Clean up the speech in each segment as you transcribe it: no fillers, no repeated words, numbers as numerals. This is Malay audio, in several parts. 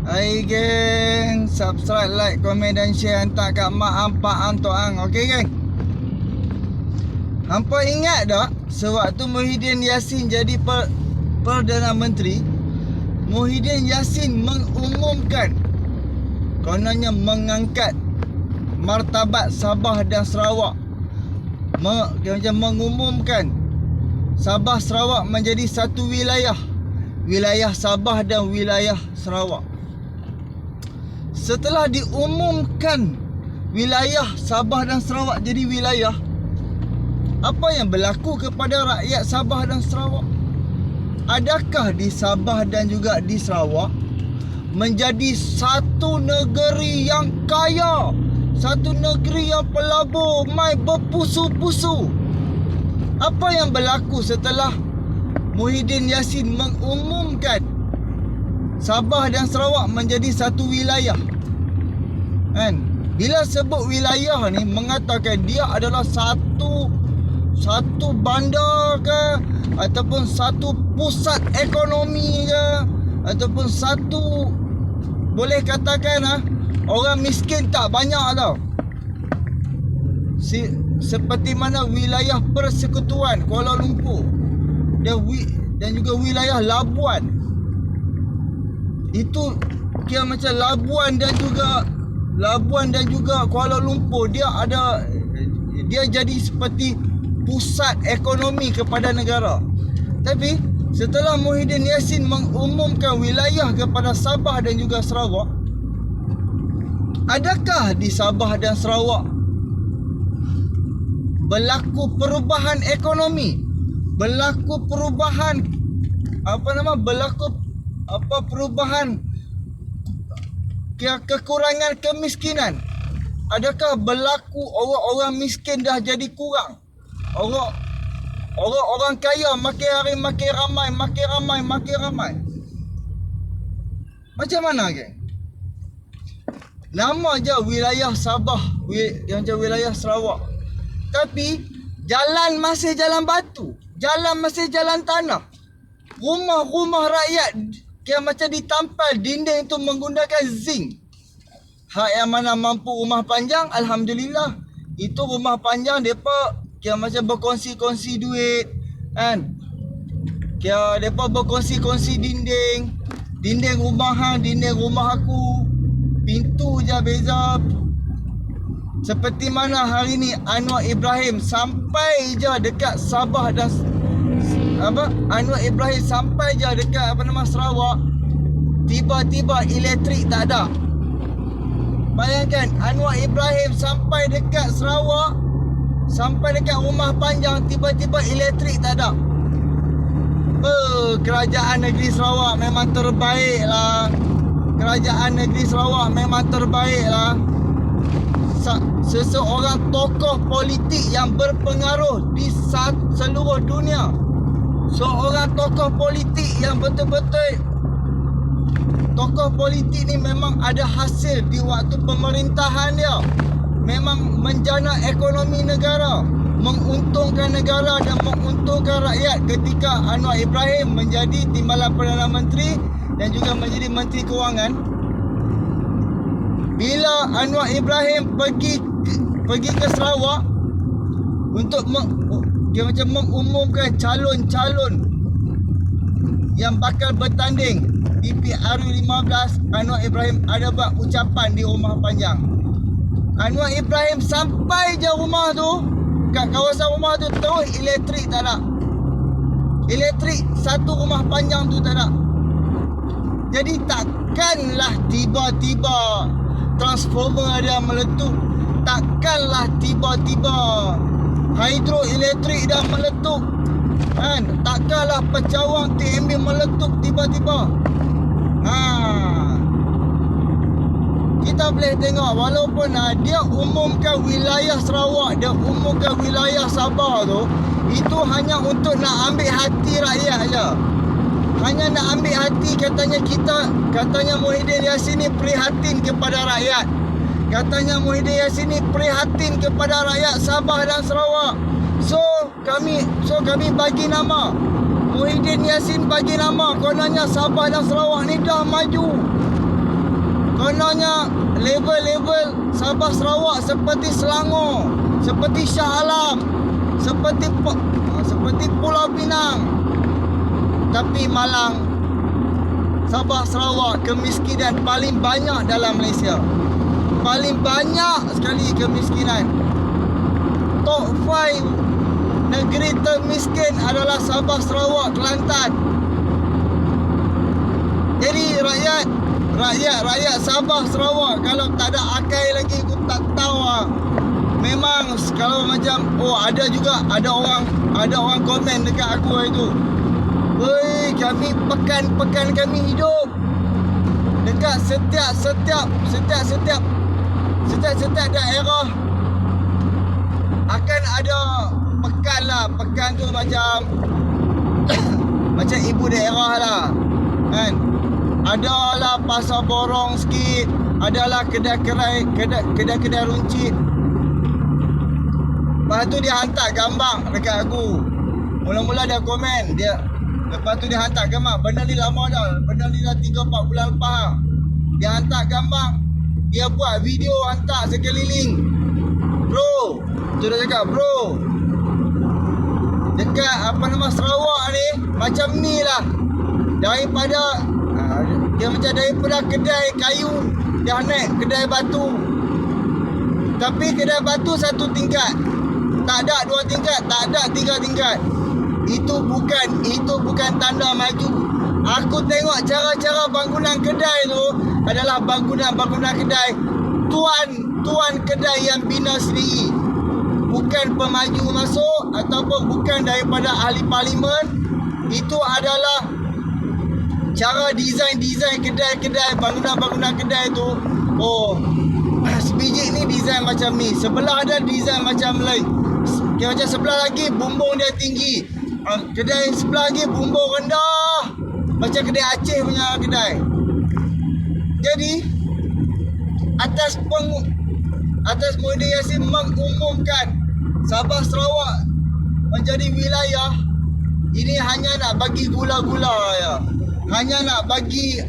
Hai geng, subscribe, like, komen dan share hantar kat mak ampak antok ang. Okey geng. Hampa ingat tak sewaktu Muhyiddin Yassin jadi Perdana Menteri, Muhyiddin Yassin mengumumkan kononnya mengangkat martabat Sabah dan Sarawak. Mengumumkan Sabah Sarawak menjadi satu wilayah, wilayah Sabah dan wilayah Sarawak. Setelah diumumkan wilayah Sabah dan Sarawak jadi wilayah, apa yang berlaku kepada rakyat Sabah dan Sarawak? Adakah di Sabah dan juga di Sarawak menjadi satu negeri yang kaya, satu negeri yang pelabur, mai berpusu-pusu? Apa yang berlaku setelah Muhyiddin Yassin mengumumkan Sabah dan Sarawak menjadi satu wilayah? Kan? Bila sebut wilayah ni, mengatakan dia adalah satu bandar ke, ataupun satu pusat ekonomi ke, ataupun satu, boleh katakan orang miskin tak banyak tau. Seperti mana wilayah Persekutuan Kuala Lumpur dan juga wilayah Labuan. Itu kira macam Labuan dan juga Kuala Lumpur, dia jadi seperti pusat ekonomi kepada negara. Tapi setelah Muhyiddin Yassin mengumumkan wilayah kepada Sabah dan juga Sarawak, adakah di Sabah dan Sarawak berlaku perubahan ekonomi, berlaku perubahan perubahan kekurangan kemiskinan? Adakah berlaku orang-orang miskin dah jadi kurang? Orang kaya makin hari makin ramai. Macam mana geng? Nama je wilayah Sabah, yang macam wilayah Sarawak, tapi jalan masih jalan batu, jalan masih jalan tanah. Rumah-rumah rakyat kira macam ditampal dinding tu menggunakan zinc. Hak yang mana mampu rumah panjang, alhamdulillah, itu rumah panjang depa kira macam berkongsi-kongsi duit kan. Kira depa berkongsi-kongsi dinding rumah hang, dinding rumah aku, pintu je beza. Seperti mana hari ni Anwar Ibrahim sampai je dekat Sabah dan Anwar Ibrahim sampai je dekat Sarawak, tiba-tiba elektrik tak ada. Bayangkan Anwar Ibrahim sampai dekat Sarawak, sampai dekat rumah panjang, tiba-tiba elektrik tak ada. Kerajaan negeri Sarawak memang terbaik lah. Kerajaan negeri Sarawak memang terbaik lah. Seseorang tokoh politik yang berpengaruh di seluruh dunia, seorang tokoh politik yang betul-betul, tokoh politik ni memang ada hasil di waktu pemerintahan dia, memang menjana ekonomi negara, menguntungkan negara dan menguntungkan rakyat. Ketika Anwar Ibrahim menjadi Timbalan Perdana Menteri dan juga menjadi Menteri Kewangan, bila Anwar Ibrahim pergi ke Sarawak untuk mengumumkan calon-calon yang bakal bertanding di PRU15, Anwar Ibrahim ada buat ucapan di rumah panjang. Anwar Ibrahim sampai je rumah tu, kat kawasan rumah tu, terus elektrik tak ada. Elektrik satu rumah panjang tu tak ada. Jadi takkanlah tiba-tiba transformer dia meletup, takkanlah tiba-tiba hidroelektrik dah meletup kan, takkanlah pecawang TMB meletup tiba-tiba. Kita boleh tengok, walaupun dia umumkan wilayah Sarawak, dia umumkan wilayah Sabah tu, itu hanya untuk nak ambil hati rakyat je. Hanya nak ambil hati, katanya Muhyiddin Yassin ni prihatin kepada rakyat. Katanya Muhyiddin Yassin ni prihatin kepada rakyat Sabah dan Sarawak. So kami bagi nama Muhyiddin Yassin, bagi nama kononnya Sabah dan Sarawak ni dah maju. kononnya level-level Sabah Sarawak seperti Selangor, seperti Shah Alam, seperti Pulau Pinang. Tapi Malang, Sabah Sarawak kemiskinan paling banyak dalam Malaysia. Paling banyak sekali kemiskinan. Top 5 negeri termiskin adalah Sabah Sarawak, Kelantan. Jadi rakyat Sabah Sarawak, kalau tak ada akal lagi aku tak tahu lah. Memang kalau macam ada orang komen dekat aku itu. Woi, kami pekan kami hidup dekat setiap daerah akan ada pekan lah. Pekan tu macam macam ibu daerah lah kan. Adalah pasar borong sikit, adalah kedai runcit. Lepas tu dia hantar gambar dekat aku. Mula-mula dia komen, lepas tu dia hantar gambar. Benda ni lama dah, benda ni dah 3-4 bulan lepas. Dia hantar gambar, dia buat video hantar sekeliling. Bro, tu dia cakap, bro, dekat Sarawak ni macam ni lah. Daripada kedai kayu dah naik kedai batu. Tapi kedai batu 1 tingkat, tak ada 2 tingkat, tak ada 3 tingkat. Itu bukan tanda maju. Aku tengok cara-cara bangunan kedai tu adalah bangunan kedai tuan kedai yang bina sendiri. Bukan pemaju masuk ataupun bukan daripada ahli parlimen. Itu adalah cara design kedai, bangunan kedai tu. Oh, sebiji ni design macam ni, sebelah ada design macam lain. Macam sebelah lagi bumbung dia tinggi, kedai sebelah lagi bumbung rendah, macam kedai Aceh punya kedai. Jadi atas Muhyiddin Yassin mengumumkan Sabah Sarawak menjadi wilayah ini hanya nak bagi gula-gula ya. Hanya nak bagi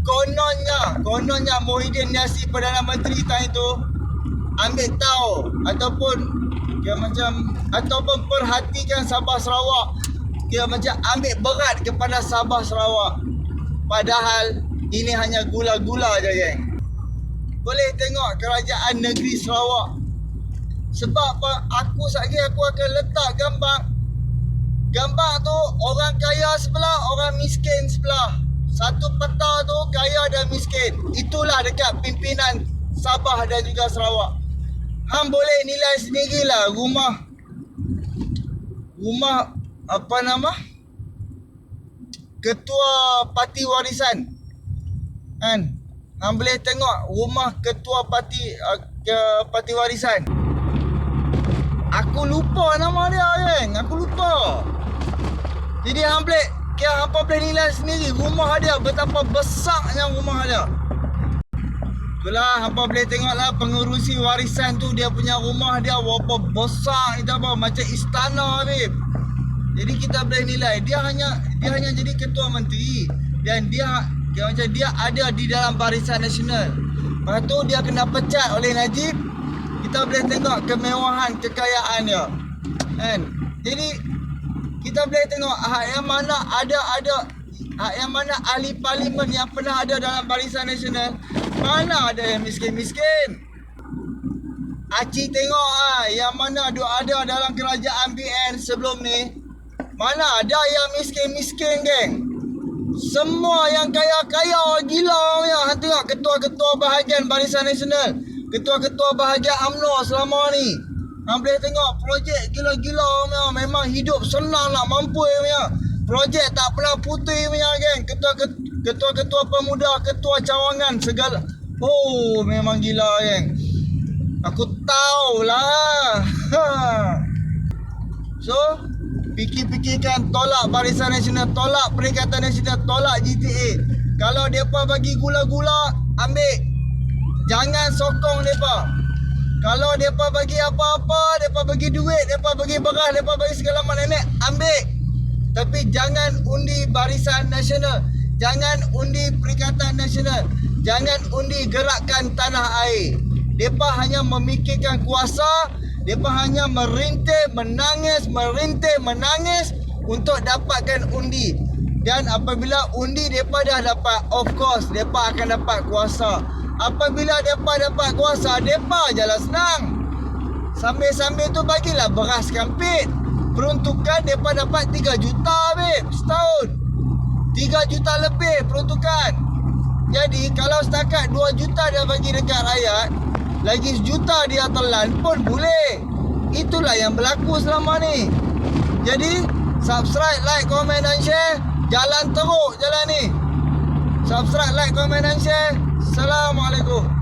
kononnya Muhyiddin Yassin Perdana Menteri tahun itu ambil tahu ataupun perhatikan Sabah Sarawak. Dia macam ambil berat kepada Sabah Sarawak. Padahal ini hanya gula-gula je, geng. Boleh tengok kerajaan negeri Sarawak. Sebab apa? Aku akan letak gambar tu, orang kaya sebelah, orang miskin sebelah. Satu peta tu kaya dan miskin. Itulah dekat pimpinan Sabah dan juga Sarawak. Hang boleh nilai sendirilah rumah ketua parti warisan kan. Hang boleh tengok rumah ketua parti warisan. Aku lupa nama dia, geng. Aku lupa. Jadi hampa boleh nilai sendiri rumah dia betapa besarnya rumah dia. Itulah hampa boleh tengoklah pengurusi warisan tu, dia punya rumah dia berapa besar ni, macam istana, Habib. Jadi kita boleh nilai dia hanya jadi ketua menteri dan dia ada di dalam Barisan Nasional. Lepas tu dia kena pecat oleh Najib. Kita boleh tengok kemewahan kekayaan dia kan. Jadi kita boleh tengok yang mana ahli parlimen yang pernah ada dalam Barisan Nasional, mana ada yang miskin-miskin. Acik tengok yang mana ada dalam kerajaan BN sebelum ni, mana ada yang miskin-miskin, geng. Semua yang kaya-kaya gila punya. Tengok ketua-ketua bahagian Barisan Nasional, ketua-ketua bahagian UMNO selama ni. Hang boleh tengok projek gila-gila punya. Memang hidup senang nak mampu punya. Projek tak pernah putih punya, geng. Ketua-ketua pemuda, ketua cawangan segala. Oh, memang gila, geng. Aku tahulah. So, fikir-fikirkan, tolak Barisan Nasional, tolak Perikatan Nasional, tolak GTA. Kalau mereka bagi gula-gula, ambil. Jangan sokong mereka. Kalau mereka bagi apa-apa, mereka bagi duit, mereka bagi beras, mereka bagi segala macam, ambil. Tapi jangan undi Barisan Nasional. Jangan undi Perikatan Nasional. Jangan undi gerakkan tanah air. Depa hanya memikirkan kuasa, depa hanya merintih, menangis untuk dapatkan undi. Dan apabila undi depa dah dapat, of course depa akan dapat kuasa. Apabila depa dapat kuasa, depa jalan senang. Sambil-sambil tu bagilah beras kampit. Peruntukan depa dapat 3 juta babe setahun. 3 juta lebih peruntukan. Jadi kalau setakat 2 juta dia bagi dekat rakyat, lagi 1 juta dia telan pun boleh. Itulah yang berlaku selama ni. Jadi subscribe, like, komen dan share. Jalan teruk jalan ni. Subscribe, like, komen dan share. Assalamualaikum.